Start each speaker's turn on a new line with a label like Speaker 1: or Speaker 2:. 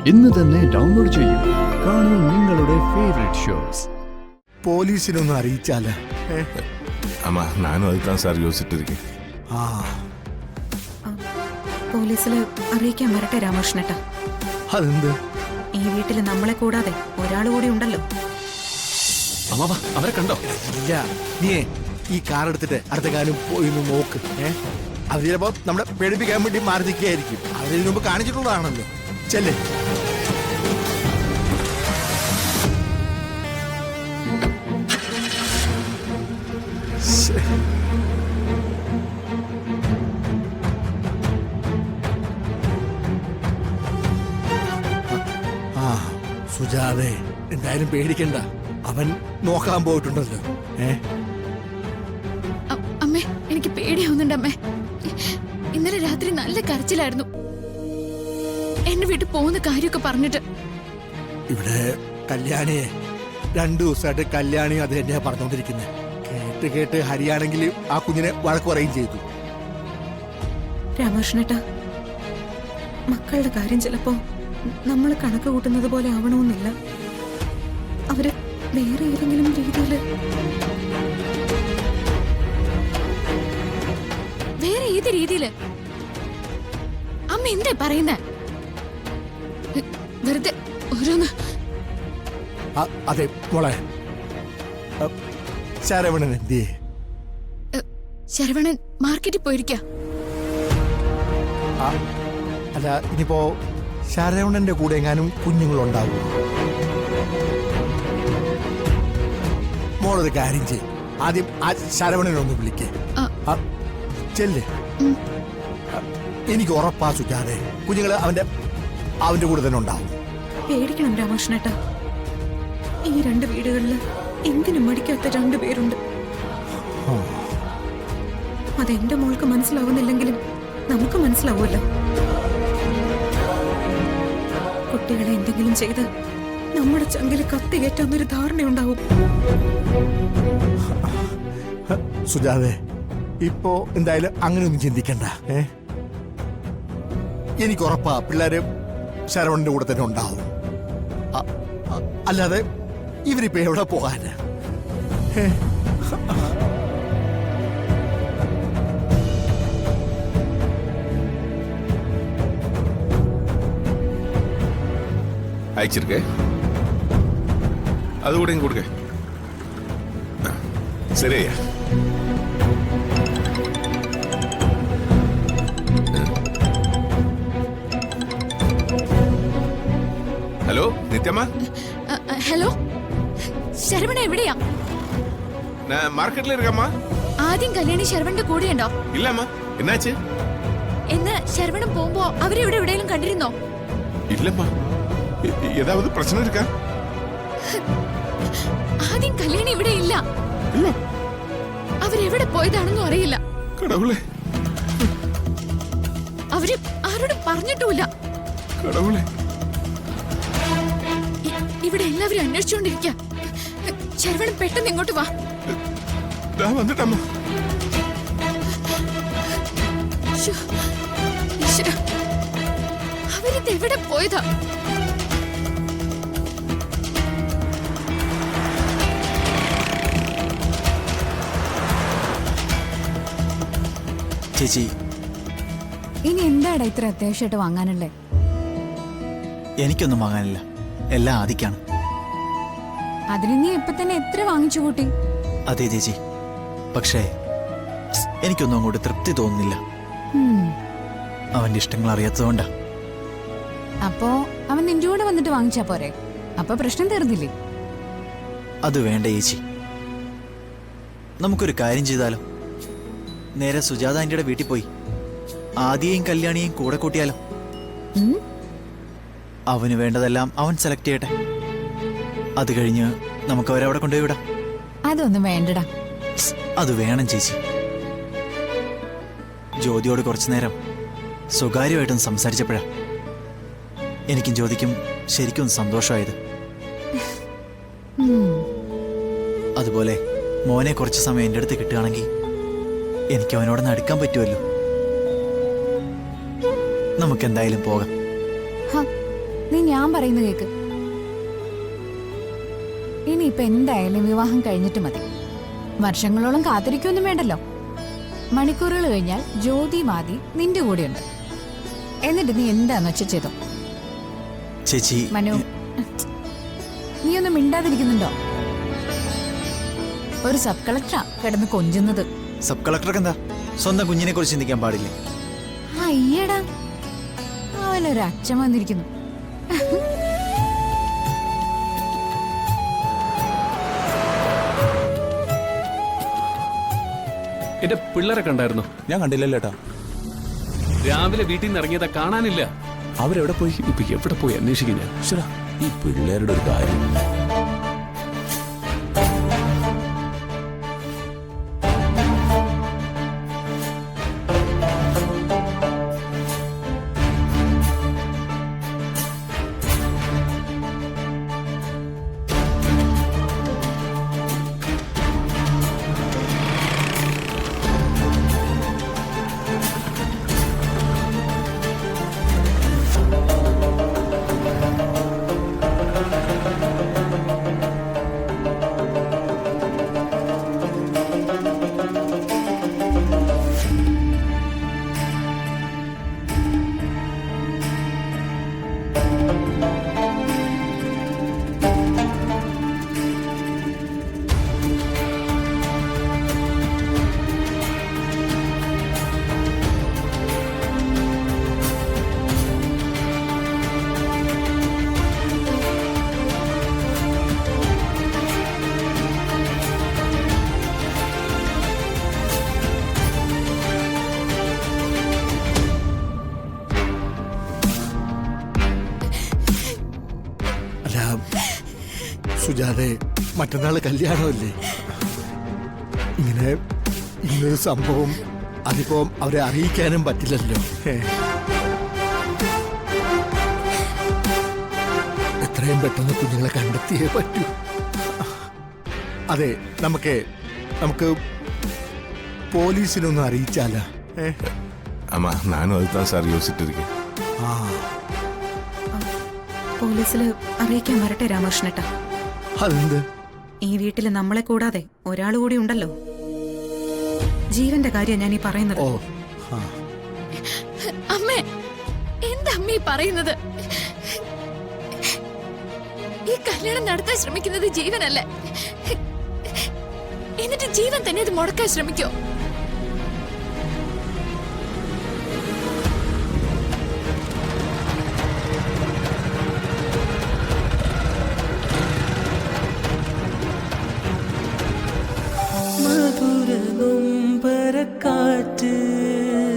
Speaker 1: ഇന്ന് തന്നെ ഡൗൺലോഡ് ചെയ്യൂ. കാണൂ നിങ്ങളുടെ ഫേവറേറ്റ് ഷോസ്.
Speaker 2: പോലീസിനൊന്നും അറിയിച്ചാല്
Speaker 3: ஆமா நானும் அதுதான் சார் யோசிச்சுட்டு இருக்கேன்.
Speaker 4: പോലീസില് അറിയിക്കാൻ വരട്ടെ രാമകൃഷ്ണേട്ടാ.
Speaker 2: അതെന്ത്?
Speaker 4: ഈ വീട്ടില് നമ്മളെ കൂടാതെ ഒരാൾ കൂടി ഉണ്ടല്ലോ.
Speaker 1: അമ്മാവാ, അവരെ കണ്ടോ?
Speaker 2: ഇല്ല, നീ ഈ കാർ എടുത്തിട്ട് അടുത്ത കാലം പോയി ഒന്ന് നോക്ക്. അത് ചിലപ്പോ നമ്മളെ പേടിപ്പിക്കാൻ വേണ്ടി മാറി നിൽക്കുകയായിരിക്കും. അവരിതിനു മുമ്പ് കാണിച്ചിട്ടുള്ളതാണല്ലോ. ചെല്ലേ. സുജാതെ, എന്തായാലും പേടിക്കണ്ട. അവൻ നോക്കാൻ പോയിട്ടുണ്ടല്ലോ.
Speaker 5: അമ്മേ, എനിക്ക് പേടിയാവുന്നുണ്ട് അമ്മേ. ഇന്നലെ രാത്രി നല്ല കരച്ചിലായിരുന്നു. എന്നെ വീട്ടിൽ പോകുന്ന കാര്യമൊക്കെ പറഞ്ഞിട്ട്.
Speaker 2: ഇവിടെ കല്യാണിയെ 2 ദിവസമായിട്ട് കല്യാണി അത് തന്നെയാ പറഞ്ഞോണ്ടിരിക്കുന്നത്. കേട്ട് കേട്ട് ഹരിയാണെങ്കിൽ ആ കുഞ്ഞിനെ വഴക്ക് പറയുകയും ചെയ്തു.
Speaker 4: രാമകൃഷ്ണേട്ടാ, മക്കളുടെ കാര്യം ചിലപ്പോ നമ്മൾ കണക്ക് കൂട്ടുന്നത് പോലെ ആവണമെന്നില്ല. അവര് വേറെ ഏതെങ്കിലും രീതിയില്.
Speaker 5: വേറെ ഏത് രീതിയില്? അമ്മ എന്താ പറയുന്നേ? വെറുതെ ഓരോന്ന്.
Speaker 2: അതെ മോളെ, ശരവണൻ എന്തിയേ?
Speaker 5: ശരവണൻ മാർക്കറ്റിൽ പോയിരിക്ക.
Speaker 2: അല്ല, ഇനിയിപ്പോ ശരവണന്റെ കൂടെ എങ്ങാനും കുഞ്ഞുങ്ങളുണ്ടാവും. മോളൊരു കാര്യം ചെയ്യും, ആദ്യം ആ ശരവണനൊന്ന് വിളിക്കേ. ചെല്ലേ. എനിക്ക് ഉറപ്പാ സുജാതെ, കുഞ്ഞുങ്ങള് അവന്റെ കൂടെ തന്നെ ഉണ്ടാവും.
Speaker 4: പേടിക്കണം രാമകൃഷ്ണേട്ടാ. ഈ 2 വീടുകളില് എന്തിനും മടിക്കാത്ത 2 പേരുണ്ട്. അതെന്റെ മോൾക്ക് മനസ്സിലാവുന്നില്ലെങ്കിലും നമുക്ക് മനസ്സിലാവുമല്ലോ. കുട്ടികളെ എന്തെങ്കിലും ചെയ്ത് നമ്മുടെ ചങ്കില് കത്തി കയറ്റാന്നൊരു ധാരണയുണ്ടാവും.
Speaker 2: സുജാതെ, ഇപ്പോ എന്തായാലും അങ്ങനെയൊന്നും ചിന്തിക്കണ്ട. എനിക്ക് ഉറപ്പാ പിള്ളേര് ശരവണന്റെ കൂടെ തന്നെ ഉണ്ടാവും. അല്ലാതെ ഇവരിപ്പോ എവിടെ പോകാന്?
Speaker 3: അയച്ചിരിക്കേ, അതുകൂടെ കൊടുക്കേ. ശരിയാ. ഹലോ നിത്യമ്മ.
Speaker 5: ഹലോ, ശരവണ എവിടെയാ?
Speaker 3: മാർക്കറ്റിൽ இருக்கம்மா.
Speaker 5: ആദ്യം കല്യാണി ശരവണന്റെ കൂടെയുണ്ടോ?
Speaker 3: ഇല്ലമ്മ. എന്നാச்சு?
Speaker 5: എന്ന് ശരവണൻ പോകുമ്പോ അവരെവിടെ എവിടെയെങ്കിലും കണ്ടിരുന്നോ?
Speaker 3: ഇല്ലമ്മ. ഏതാവത് പ്രശ്നം இருக்கா?
Speaker 5: ആദ്യം കല്യാണി ഇവിടെ ഇല്ല. അവരെവിടെ പോയതാണെന്നും അറിയില്ല.
Speaker 3: കടവുളെ,
Speaker 5: അവര് ആരോടും പറഞ്ഞിട്ടുമില്ല.
Speaker 3: കടവുളെ,
Speaker 5: ഇവിടെ എല്ലാവരും അന്വേഷിച്ചുകൊണ്ടിരിക്കുക. ശരവണൻ പെട്ടെന്ന് ഇങ്ങോട്ട് വാ.
Speaker 3: വന്നിട്ടമ്മ.
Speaker 5: അവരിത് എവിടെ പോയതാ?
Speaker 6: ചേച്ചി,
Speaker 7: ഇനി എന്താടാ ഇത്ര അത്യാവശ്യമായിട്ട് വാങ്ങാനല്ലേ?
Speaker 6: എനിക്കൊന്നും വാങ്ങാനില്ല, എല്ലാം ആദിക്കാണ്.
Speaker 7: അതിന് നീ ഇപ്പൊ തന്നെ എത്ര വാങ്ങിച്ചു കൂട്ടി?
Speaker 6: അതെ ചേച്ചി, പക്ഷേ എനിക്കൊന്നും അങ്ങോട്ട് തൃപ്തി തോന്നുന്നില്ല. അവന്റെ ഇഷ്ടങ്ങൾ അറിയാത്തതുകൊണ്ടാ.
Speaker 7: അപ്പോ അവൻ നിന്റെ കൂടെ വന്നിട്ട് വാങ്ങിച്ചാ പോരെ? അപ്പൊ പ്രശ്നം തീർന്നില്ലേ?
Speaker 6: അത് വേണ്ട ചേച്ചി, നമുക്കൊരു കാര്യം ചെയ്താലോ? നേരെ സുജാത ആന്റിയുടെ വീട്ടിൽ പോയി ആദിയെയും കല്യാണിയെയും കൂടെ കൂട്ടിയാലോ? അവന് വേണ്ടതെല്ലാം അവൻ സെലക്ട് ചെയ്യട്ടെ. അത് കഴിഞ്ഞ് നമുക്ക് അവരവിടെ കൊണ്ടുപോയി വിടാം.
Speaker 7: അതൊന്നും വേണ്ടടാ.
Speaker 6: അത് വേണം ചേച്ചി. ജ്യോതിയോട് കുറച്ചു നേരം സ്വകാര്യമായിട്ടൊന്ന് സംസാരിച്ചപ്പോഴാ എനിക്കും ജ്യോതിക്കും ശരിക്കും സന്തോഷമായത്. അതുപോലെ മോനെ കുറച്ച് സമയം എൻ്റെ അടുത്ത് കിട്ടുകയാണെങ്കിൽ എനിക്ക് അവനോടൊന്ന് അടുക്കാൻ പറ്റുമല്ലോ. നമുക്കെന്തായാലും പോകാം.
Speaker 7: നീ ഞാൻ പറയുന്ന കേക്ക്. ഇനിയിപ്പൊ എന്തായാലും വിവാഹം കഴിഞ്ഞിട്ട് മതി. വർഷങ്ങളോളം കാത്തിരിക്കൊന്നും വേണ്ടല്ലോ. മണിക്കൂറുകൾ കഴിഞ്ഞാൽ ജ്യോതി മാതി നിന്റെ കൂടെയുണ്ട്. എന്നിട്ട് നീ എന്താന്ന് വെച്ച ചെയ്തോ.
Speaker 6: ചേച്ചി
Speaker 7: മനു, നീ ഒന്നും മിണ്ടാതിരിക്കുന്നുണ്ടോ? ഒരു സബ് കളക്ടറാ കിടന്ന് കൊഞ്ചുന്നത്.
Speaker 6: സബ് കളക്ടർക്ക് എന്താ സ്വന്തം കുഞ്ഞിനെ കുറിച്ച് ചിന്തിക്കാൻ പാടില്ലേ?
Speaker 7: അയ്യടാ, അവനൊരു അച്ഛൻ വന്നിരിക്കുന്നു.
Speaker 8: എന്റെ പിള്ളേരെ കണ്ടായിരുന്നോ?
Speaker 3: ഞാൻ കണ്ടില്ലല്ലോ ഏട്ടാ.
Speaker 8: രാവിലെ വീട്ടിൽ നിന്ന് ഇറങ്ങിയതാ, കാണാനില്ല.
Speaker 3: അവരെവിടെ പോയി?
Speaker 8: ഇപ്പൊ എവിടെ പോയി അന്വേഷിക്കും ഞാൻ.
Speaker 3: ശ്ശെടാ, ഈ പിള്ളേരുടെ ഒരു കാര്യം.
Speaker 2: സുജാതെ, മറ്റന്നാള് കല്യാണമല്ലേ? ഇങ്ങനൊരു സംഭവം അതിപ്പോ അവരെ അറിയിക്കാനും പറ്റില്ലല്ലോ. എത്രയും പെട്ടെന്ന് കുഞ്ഞുങ്ങളെ കണ്ടെത്തിയേ പറ്റൂ. അതെ, നമുക്ക് പോലീസിനൊന്നും അറിയിച്ചാലോ?
Speaker 3: അമ്മ നാനും അതുதான் സാർ யோசிச்சுட்டு இருக்கேன்.
Speaker 4: പോലീസില് അറിയിക്കാൻ വരട്ടെ രാമകൃഷ്ണേട്ടാ.
Speaker 2: അതെന്ത്?
Speaker 4: ഈ വീട്ടില് നമ്മളെ കൂടാതെ ഒരാൾ കൂടി ഉണ്ടല്ലോ. ജീവന്റെ കാര്യം ഞാൻ ഈ പറയുന്നത്.
Speaker 2: ഓ,
Speaker 5: അമ്മേ, എന്താ അമ്മ ഈ പറയുന്നത്? ഈ കല്യാണം നടത്താൻ ശ്രമിക്കുന്നത് ജീവനല്ലേ? എന്നിട്ട് ജീവൻ തന്നെ ഇത് മുടക്കാൻ ശ്രമിക്കോ?